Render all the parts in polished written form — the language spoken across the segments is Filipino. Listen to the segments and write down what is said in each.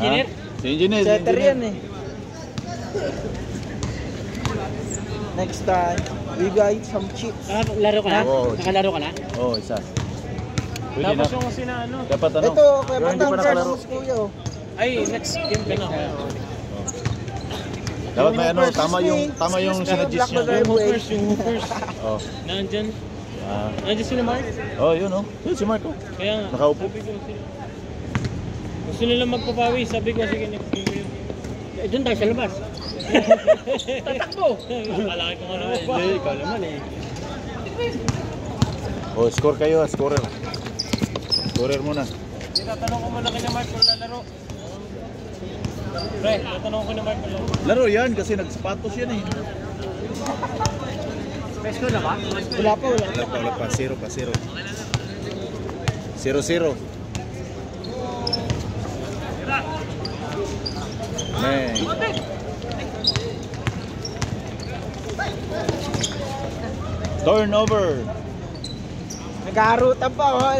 engineer? Si engineer. Setter yan eh. Next time, we got some chips. Laro ka na? Oo. Nakalaro ka na? Oo, isa. Pwede na. Tapos yung kasi na ano. Dapat ano? Ito, kaya Pero hindi pa patang nakalaro. versus kuya. Oh. Ay, next game ka na. Dapat may ano, Versus tama yung me. sinadjust niya. Black Yung hookers. Oh. Nandyan. Ah. Nandyan sila Mark. Oh, yun oh. Yun si Marco. Kaya nga. Nakaupo. Sabi ko sila. Gusto nila magpapawi. Sabi ko, sige next game kayo. Eh, doon tayo sa labas. Tatakbo. Kalaki ko nga naman. Hindi, ikaw naman eh. Oh, score kayo, scorer. Scorer muna. Tatanong ko muna kanya Mark kung lalaro. Pre, tatanong ko na Mark kung lalaro. Laro yan kasi nagsapatos yan eh. Pesko na ba? Wala pa. Wala pa. 0 pa, 0. 0-0. Meng. Turnover. Nag-aarutan pa. Oh.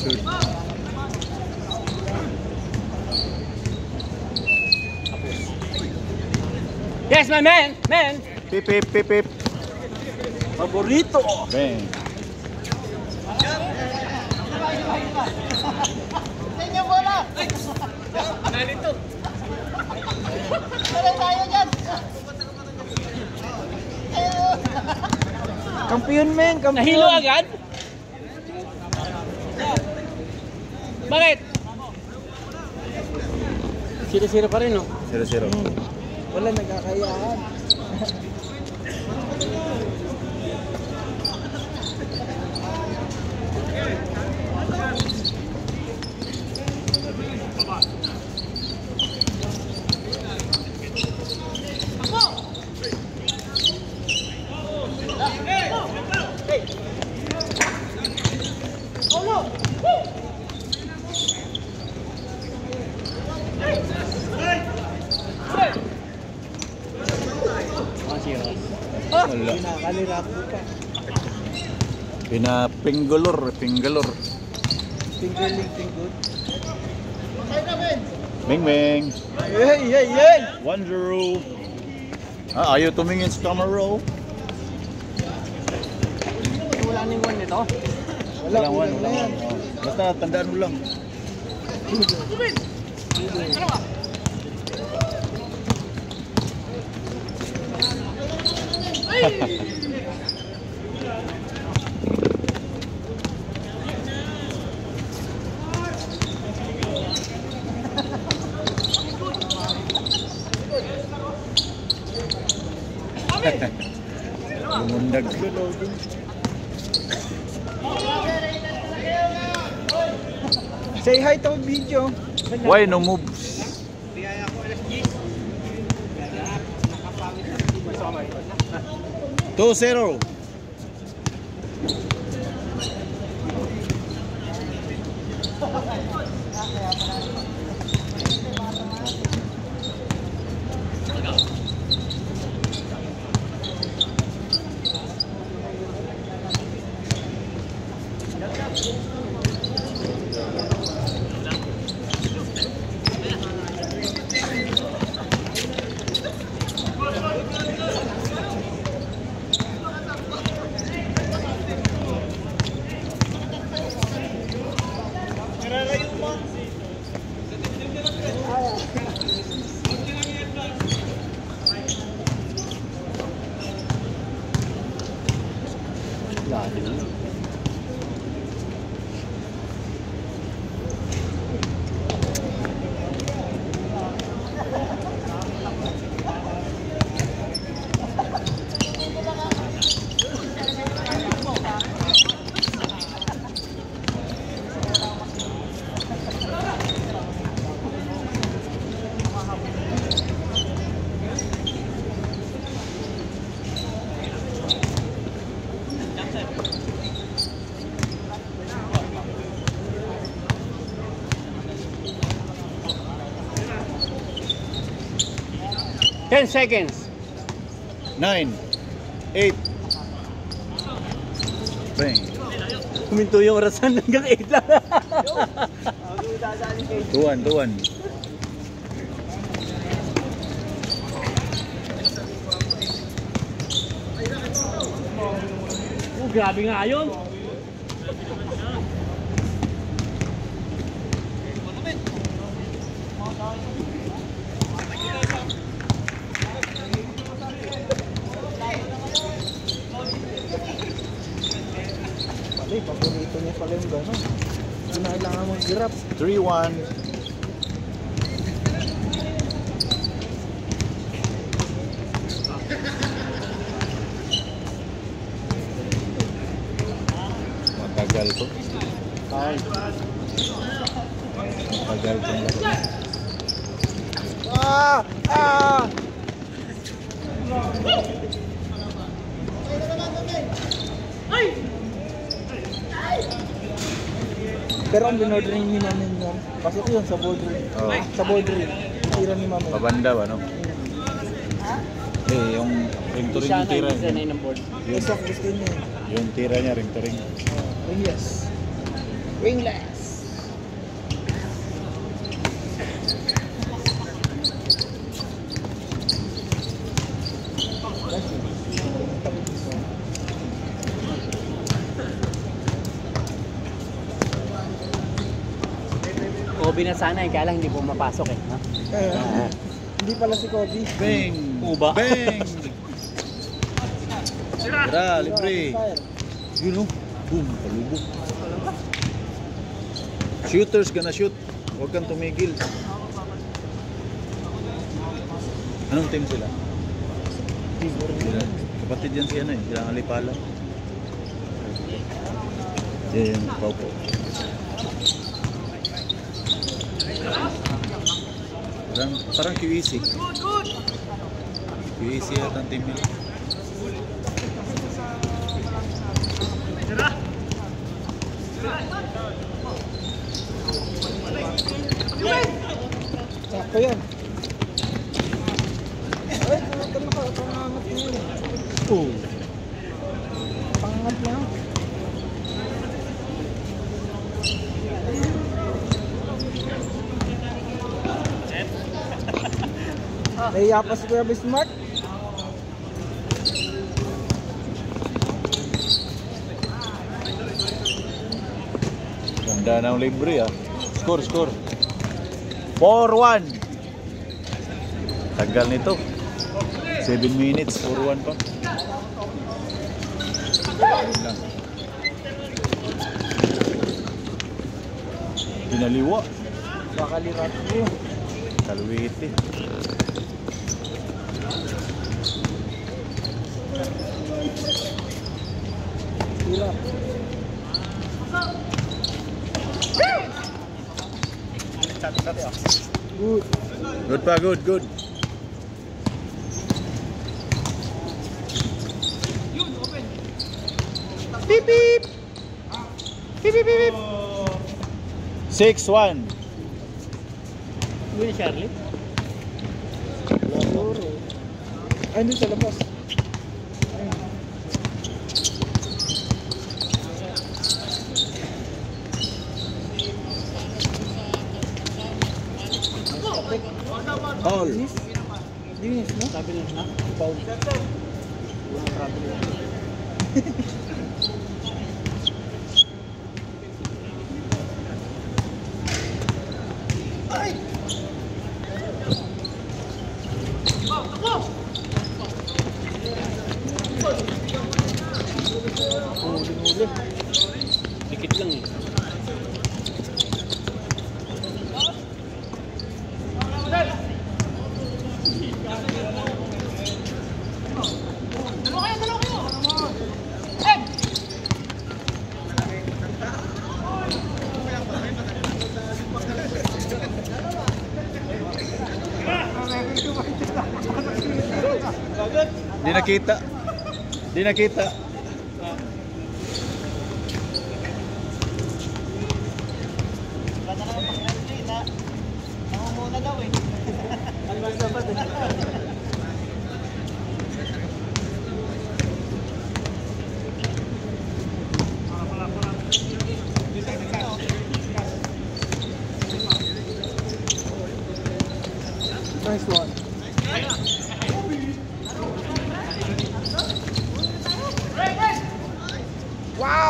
Shoot. Yes, my man! Man! Pip, pip, pip, pip. Paborito. Meng. Tingnan bola. Nalito! Tara tayo dyan. Kampiyon men, kampiyon. Nahilo agad? Bakit? 0-0 pa rin, no? 0-0. Wala nagkakayaan. Wala. Pinakalira po pa. Pinapinggolor. Fingerling, good. Meng, Meng. Hey! 1-0. Ah, ayaw tumingin sa camera. Wala ning one nito. Walang one. na yan. Oh. Basta tandaan mo lang. Lumundag. Say hi to video. Why no moves? 2-0. Ten seconds. 9. 8. Bang. Huminto yung orasan hanggang 8 lang. 2-1, 2-1. Grabe nga yun. Pala, paborito niya pala yung gano'n. Hindi na kailangan mag-grab. 3-1. Matagal to. Ay. Matagal tong laro. Ah! Ah! Pero ang binordering ni Mamin yan, pasok yun sa boardroom. Oo. Sa boardroom. Tira ni Mamin. Pabanda ba, no? Eh, yung ring to ring yung tira. ng board. Yes, gusto niya. Yung tira niya, ring to ring. Wingless. Wingless. Kobe na sana kaya lang hindi pumapasok eh. Ha? Hindi pala si Kobe. Bang! Uba. Bang! Tira, libre. Yun o. Boom, palubog. Shooters gonna shoot. Huwag kang tumigil. Anong team sila? Sila. Kapatid yan si ano eh. Sila ang Alipala. Yan, Pau Pau. Parang QEC. QEC yata ang team nila. Sakto yan. Ay, pangangat na yun. Pangangat na. Nahiya pa si Kuya Bismarck. Ganda ng libre ah. Score, score. 4-1. Tagal nito. 7 minutes, 4-1 pa. Pinaliwa. Bakalirat mo. Kalwiti. Hirap. Good. Good pa, good, good. Beep beep. Beep beep beep. 6-1. Uwi ni Charlie? Ay, dun sa labas. Foul. Linis? Linis, no? Sabi nila na? Foul. Huli-huli. Dikit lang eh. Di nakita. Di nakita.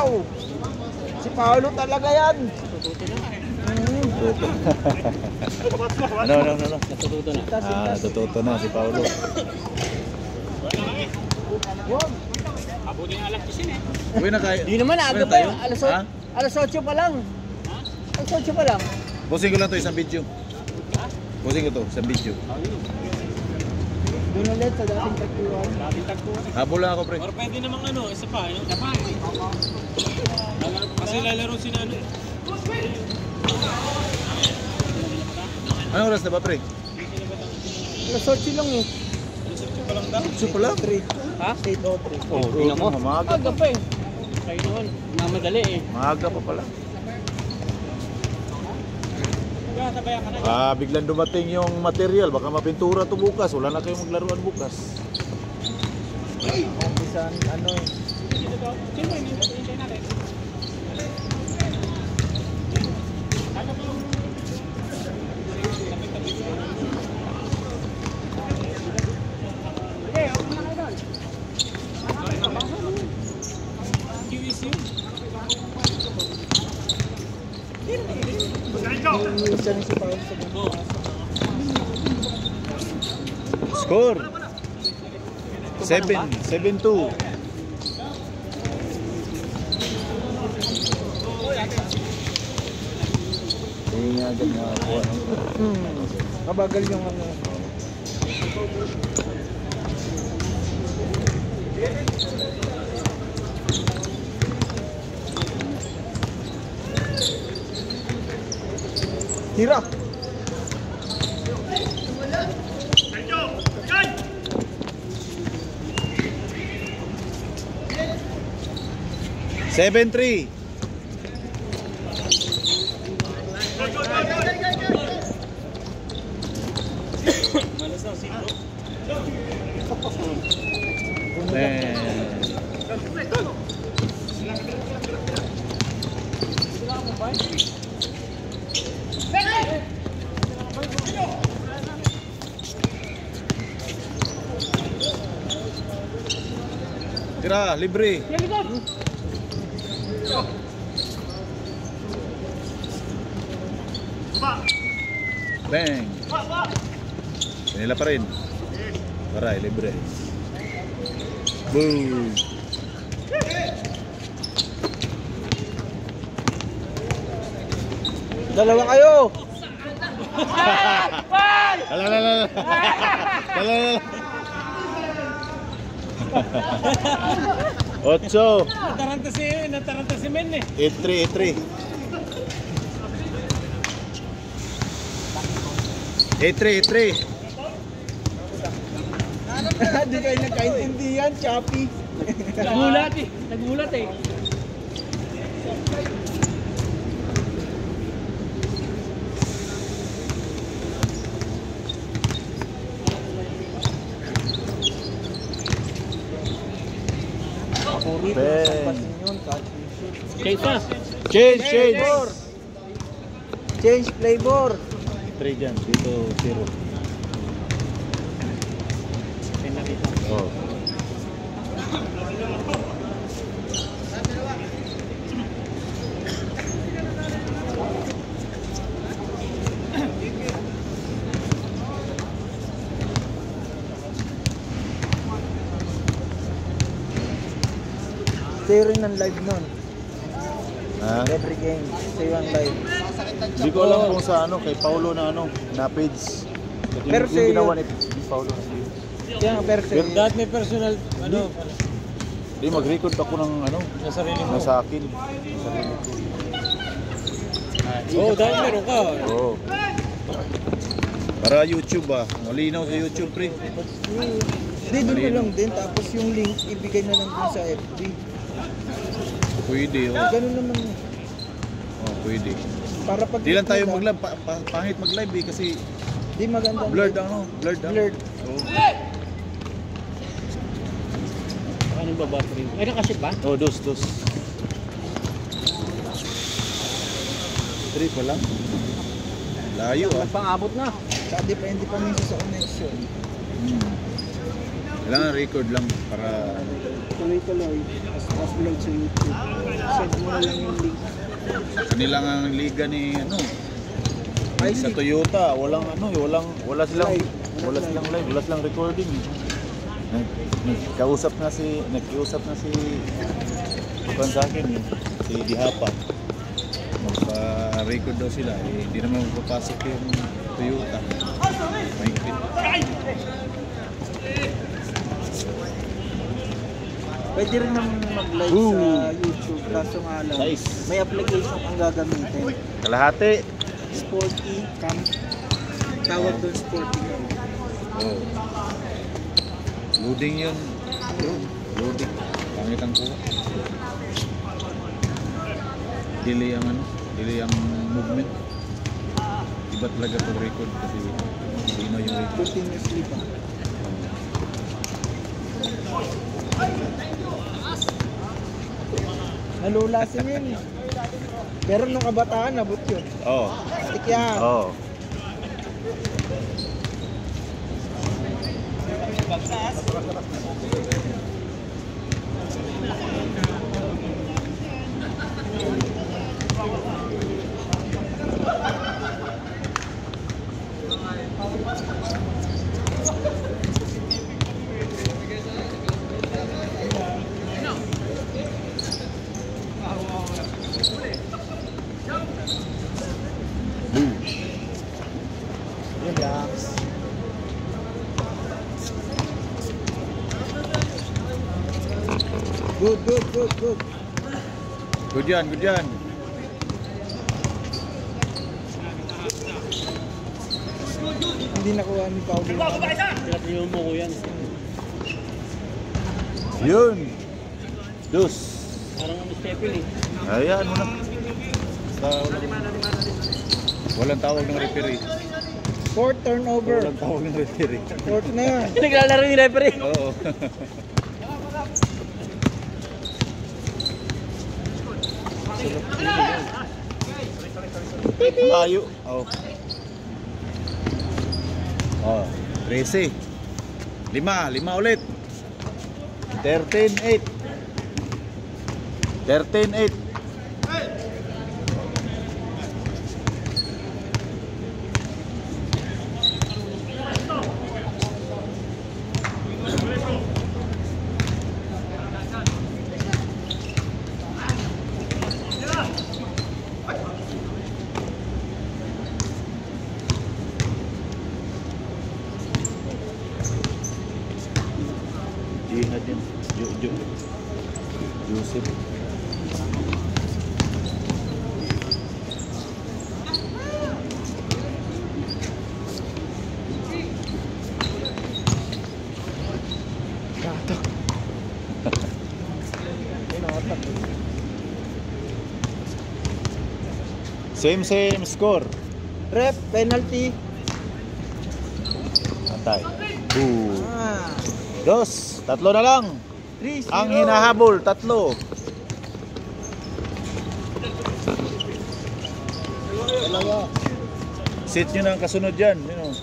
Wow! Si Paolo talaga yan. Natututo na eh. Ano. Natututo na. Natututo na si Paolo. Wag. Abutin ang alas 10 eh. Uwi na kayo. Di naman, aga Uwi na pa. tayo? Ha? Alas 8 pa lang. Alas 8 pa lang. Posing ko lang to isang video. Posing ko to isang video. Doon ulit sa dating tagpuan. Dating tagpuan eh. Habol lang ako, pre. Or pwede namang ano, isa pa. Isa pa eh. Kasi lalaro si Nano eh. Anong oras na ba, pre? Alas 8 lang eh. Pa lang daw. So pala. 3. Ha? 8:03. Oh, tingnan mo. Maaga Aga pa eh. Kayo naman. Mamadali eh. Maaga pa pala. Sabayan ka na. Biglang dumating yung material. Baka mapintura to bukas. Wala na kayong maglaruan bukas. Umpisan ano eh. Sino ba yung hintay natin? Umpisan si Paolo sa buong. Score. 7-2. Hindi nga agad nakakuha. Mabagal yung ano. Tira. Seven three. Malas na, sino? Tira, libre. Bang. Kanila pa rin. Paray, libre. Boom. Dalawa kayo. Lala. Ocho. Nataranta si Men eh. 8-3. 8-3. Hindi kayo nagkaintindihan, Chappy. Nagmulat eh. Paborito Ben. sa pasin yun, catch and shoot. Kaysa. Change. Flavor. Change flavor. 3 dyan. Dito 0. Oh. Sa'yo rin ang live nun. Ha? Every game. Sa'yo ang live. Hindi ko alam kung sa ano, kay Paulo na ano, na page. Pero Yung si- ginawa ni Paulo. Kaya nga, pero sa'yo. Dahil may personal, ano, Hindi, mag-record ako ng ano, na sarili mo. na sa akin. Sarili ko. Oo, dahil meron ka. Oo. Para YouTube malinaw sa YouTube, pre. Hindi, doon na lang din. Tapos yung link, ibigay na lang din sa FB. Pwede, Ganun naman. pwede. Para pag Di lang tayo mag-live, pangit mag-live kasi Di maganda. blurred ang blurred. Blurred. Oo. Anong babattery? Ay, nakasit ba? Oh, dos. 3 pa lang. Layo Pang-abot na. Saka depende pa minsan sa connection. Kailangan record lang para Tuloy-tuloy. Upload sa YouTube. Send mo na lang yung link. Kanila nga ang liga ni ano. Ay, Sa hindi. Toyota, wala silang Live. live, wala silang recording. Nagkausap na si bukan sa akin si Dihapa. Magpa-record daw sila, hindi naman magpapasok yung Toyota. Mahigpit. Pwede rin naman mag-live Ooh. sa YouTube. Kaso nga lang, Nice. may application ang gagamitin. Kalahati. Sporty Cam. Tawag doon Sporty Cam. Oh. Loading yun. Loading. Pangit ang kuha. Delay ang movement. Iba talaga pag record kasi hindi na yung record. Continuously pa. Nalulasin yun eh. Pero nung kabataan, nabot yun. Oh. Stick yan. Oh. Relax. Good. Good yan. Hindi nakuha ni Paulo. Pinapilihan mo ko yan. Yun. Dos. Parang ano Stephen eh. Ayan mo na. Walang tawag ng referee. Fourth turnover. Walang tawag ng referee. Fourth na yan. Naglalaro ni referee. Oo. Layo. Oh. Oh, 13. 5 ulit. 13-8. 13-8. Jihad yan. Joseph. Gato. Same score. Ref, penalty. Antay. 2. Ah. 2. Tatlo na lang. 3-0. Ang hinahabol, tatlo. Dalawa. Sit nyo na ang kasunod dyan. You know.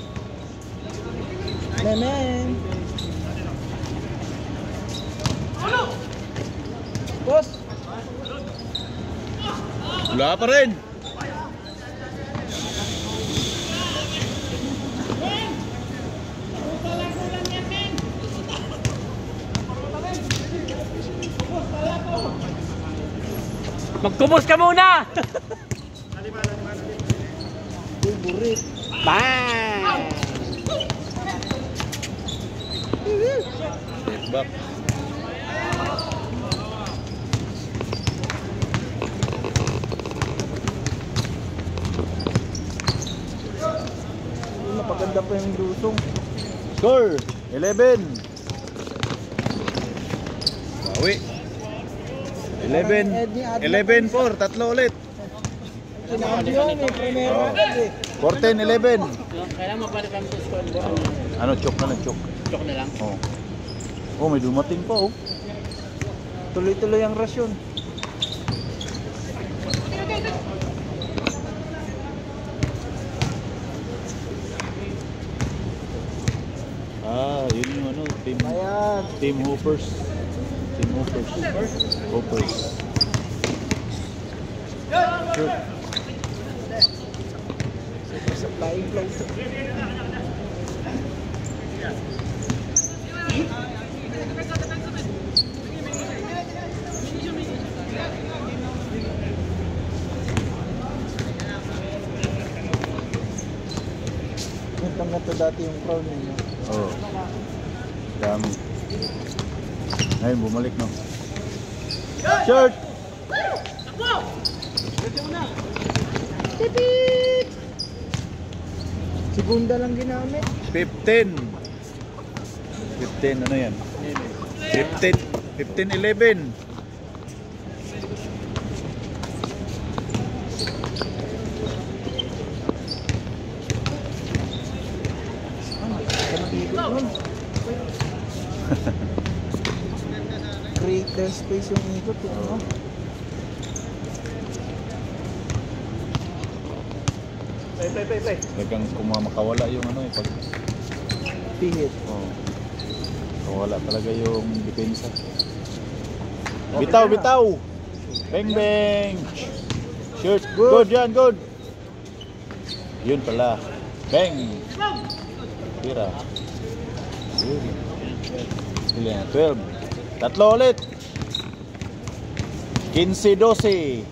Memen. Boss. Wala pa rin. Magkubos ka muna! Uy, burit. Bang! Back. Uy, napaganda pa yung lusong. Score. 11. Bawi. 11-4. Tatlo ulit. Sinabi yun eh, primero agad eh. 14-11. Kailangan mapalik kami sa scoreboard. Ano, choke na lang, choke. Chok na lang. Oh. Oh, may dumating pa oh. Tuloy-tuloy ang rasyon. Ah, yun yung ano, Ayan. Team Hoopers. Team Hoopers. Hoopers. Shoot. Super sa flying float. Ganto dati yung crown niya. Oh. Dami. Ngayon bumalik no. Short. Tipit! Segunda lang ginamit. 15. 15 ano yan? 15 11. Create the space yung ikot yung ano. Talagang kung makawala yung ano eh pag Pihit. oh. Kawala talaga yung depensa. Bitaw, bitaw. Bang bang. Shoot. Good yan, good. Yun pala. Bang. Tira. Good. Ilan? 12. Tatlo ulit. 15-12.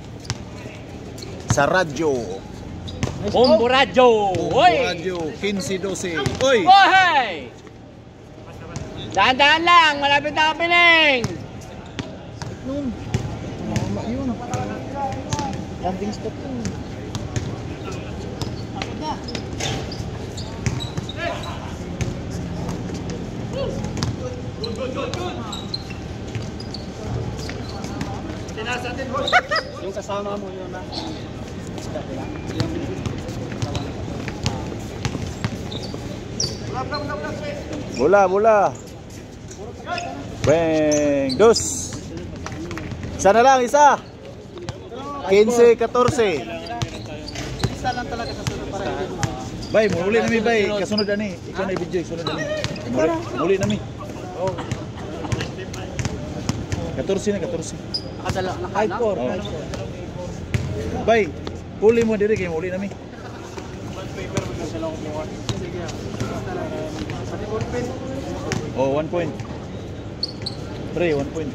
Sa radyo. Bombo radyo! Hoy! Radyo. 15-12. Oy! Boy! Dahan-dahan lang, malapit na opening! Nun. Mama yun. Landing spot yun. Yung kasama mo yun na. Bola, bola. Bang, dos. Isa na lang, isa. 15-14. Isa lang talaga sa sunod para hindi mo. Bay, muli nami bay. Kasunod ani. Ikaw na i-video, sunod ani. Muli nami. Oh. 14 na, 14. Nakadala, High core. Oh. High core. Bay, puli mo diri kay muli nami. Oh, 1 point. Pre, 1 point.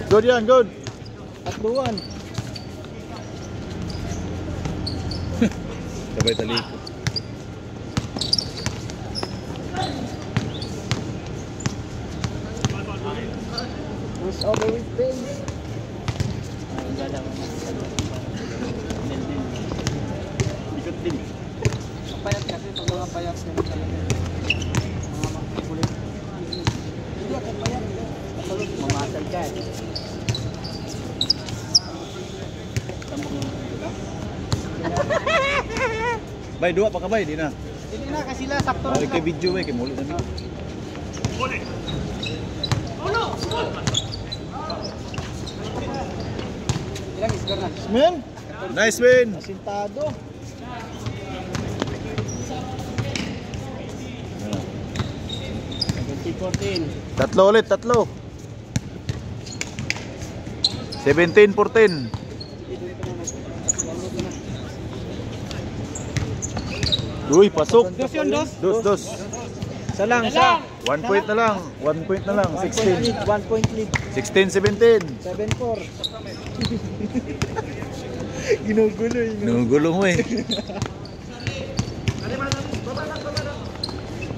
Good yan, good. Tatluan. Sabay tali. Push over with pace. Ikot din. Payat kasi pag mga payat ganun talaga. Mga magkukulit. Hindi ako payat. Mamasal ka eh. Bay, dua pa ka bay, di na. Hindi na kasi sila sakto Oh, kay video kay muli nami. Ilang isgar na? Men! Nice win. Asintado. Tatlo ulit, tatlo. 17-14. Uy, pasok. Dos yun, dos. Dos. Isa lang, isa. 1 point na lang. 1 point na lang. 16. 1 point lead. 16-17. 7-4. Ginugulo yun. Nungulong mo eh.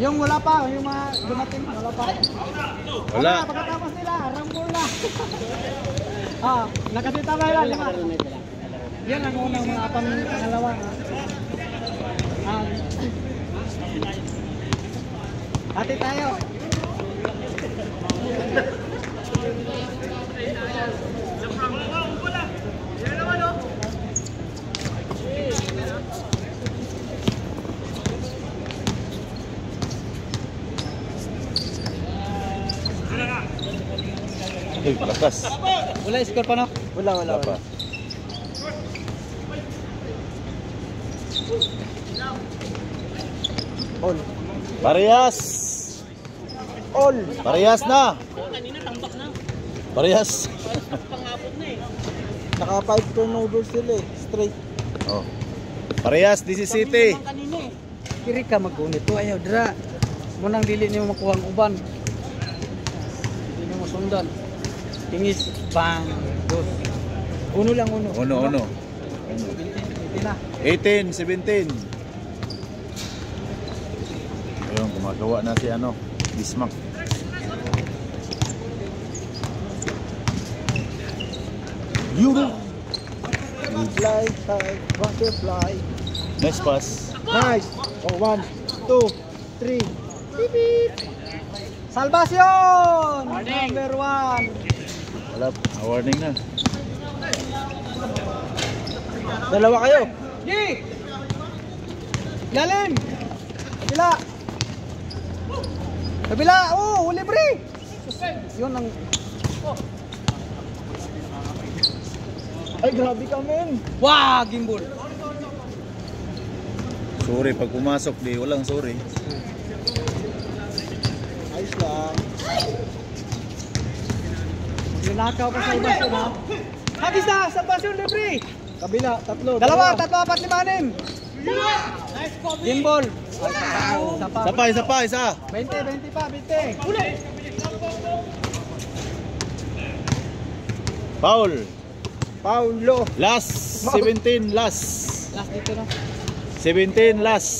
Yung wala pa, yung mga dumating, wala pa. Wala. Pagkatapos nila, rambol na. Nakasitama lang, 5. Yan ang unang mga pangalawa. Hati tayo. Uy, lakas. Wala score pa no? Wala Pa. All. Parehas. All. Parehas na. Kanina tambak na. Parehas. Pangapot na eh. Naka 5 turnovers sila eh. Straight. Oh. Parehas, DC City. Kanina eh. Kiri ka mag-unit to. Ayaw, dira. Munang dili niyo makuha ang uban. Dili niyo masundan. Tingis. Bang. Dos. Uno lang, uno. Uno. Hindi na. 18, 17. Ayun, gumagawa na si ano, Bismarck. You Fly, high, butterfly. Nice pass. Nice. Oh, 1, 2, 3. Beep, beep. Salvacion! Number 1. Wala, warning na. Dalawa kayo. Gi! Lalim! Kabila! Kabila! Oh, libre! Yun ang... Ay, grabe ka, men! Wah, gimbal! Sorry, pag pumasok di, walang sorry. Ayos lang. Linakaw pa sa ibas yun, ha? Hagis na! Salvacion, libre! Kabila, tatlo. Dalawa, tatlo, apat, lima, anim. Gimbal. Isa pa, isa. 20 pa, 20. Foul. Paulo. Last, 17, last. Last dito na. 17, last.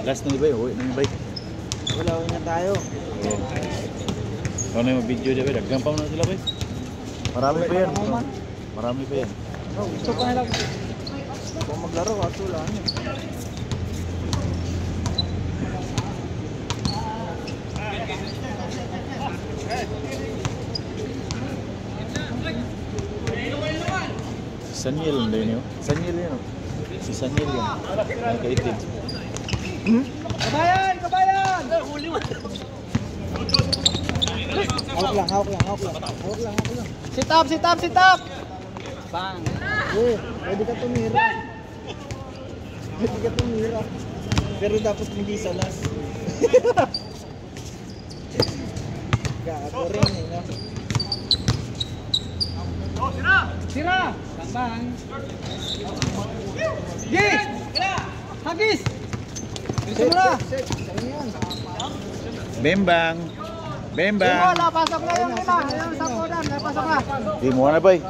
Last na ni Bay, uwi na ni Bay. Wala na tayo. Ano na yung video dyan, Bay? Daggang pa na sila, Bay. Marami pa yan. Marami pa yan. Oh, gusto pa nila. Kung maglaro, kaso lang yun. Sanyel na yun yun. Sanyel yun. Si Sanyel yun. Nakaitim. Kabayan! Kabayan! Huli mo. Hawak lang. Sit up! Bang! Pwede ka tumira. Pero dapat hindi sa last. Gago rin eh, no? Sira! Bang! Gi! Hagis! Sira! Bembang. Bembang. Napasok na yung lima. Ayun, sa kodan. Napasok na. Di mo na, Bay.